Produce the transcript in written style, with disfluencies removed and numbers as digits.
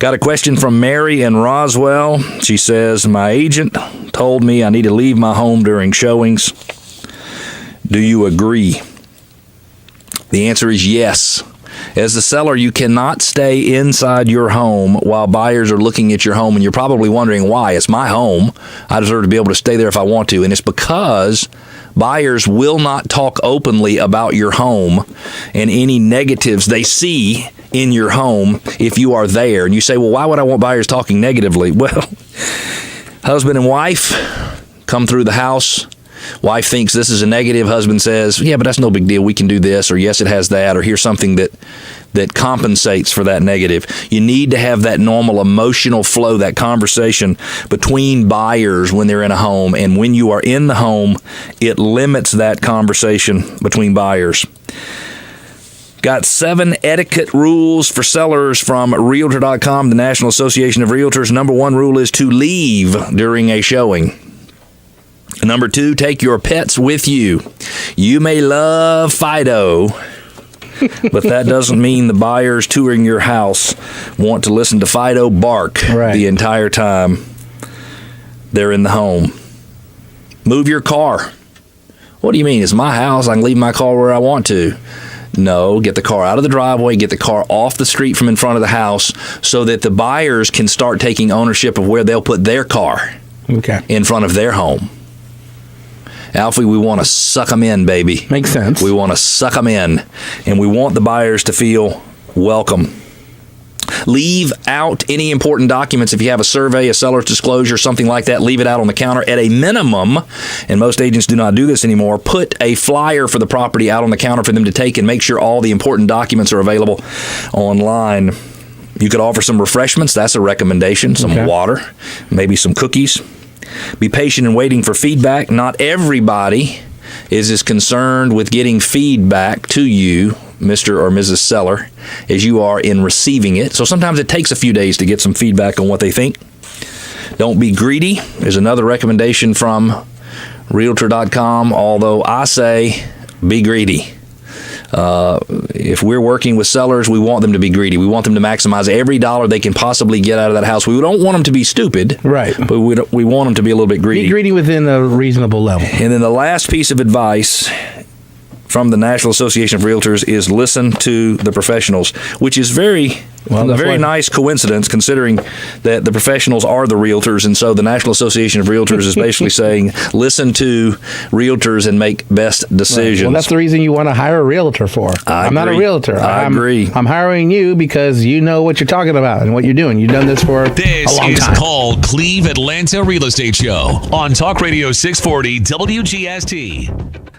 Got a question from Mary in Roswell. She says, my agent told me I need to leave my home during showings. Do you agree? The answer is yes. As the seller, you cannot stay inside your home while buyers are looking at your home, and you're probably wondering why. It's my home. I deserve to be able to stay there if I want to, and it's because buyers will not talk openly about your home and any negatives they see in your home if you are there. And you say, well, why would I want buyers talking negatively? Well, husband and wife come through the house. Wife thinks this is a negative. Husband says, yeah, but that's no big deal. We can do this, or yes, it has that, or here's something that compensates for that negative. You need to have that normal emotional flow, that conversation between buyers when they're in a home. And when you are in the home, it limits that conversation between buyers. Got 7 etiquette rules for sellers from Realtor.com, the National Association of Realtors. Number 1 rule is to leave during a showing. Number 2, take your pets with you. You may love Fido, but that doesn't mean the buyers touring your house want to listen to Fido bark the entire time they're in the home. Move your car. What do you mean? It's my house. I can leave my car where I want to. No, get the car out of the driveway, get the car off the street from in front of the house so that the buyers can start taking ownership of where they'll put their car in front of their home. Alfie, we want to suck them in, baby. Makes sense. We want to suck them in, and we want the buyers to feel welcome. Leave out any important documents. If you have a survey, a seller's disclosure, something like that, leave it out on the counter at a minimum, and most agents do not do this anymore. Put a flyer for the property out on the counter for them to take and make sure all the important documents are available online. You could offer some refreshments. That's a recommendation. Some water, maybe some cookies. Be patient in waiting for feedback. Not everybody is as concerned with getting feedback to you, Mr. or Mrs. Seller, as you are in receiving it. So sometimes it takes a few days to get some feedback on what they think. Don't be greedy is another recommendation from Realtor.com, although I say be greedy. If we're working with sellers, we want them to be greedy. We want them to maximize every dollar they can possibly get out of that house. We don't want them to be stupid, but we want them to be a little bit greedy. Be greedy within a reasonable level. And then the last piece of advice from the National Association of Realtors is listen to the professionals, which is a very nice coincidence considering that the professionals are the realtors, and so the National Association of Realtors is basically saying listen to realtors and make best decisions. Well, that's the reason you want to hire a realtor for. I'm not a realtor. I agree. I'm hiring you because you know what you're talking about and what you're doing. You've done this for a long time. This is called Cleve Atlanta Real Estate Show on Talk Radio 640 WGST.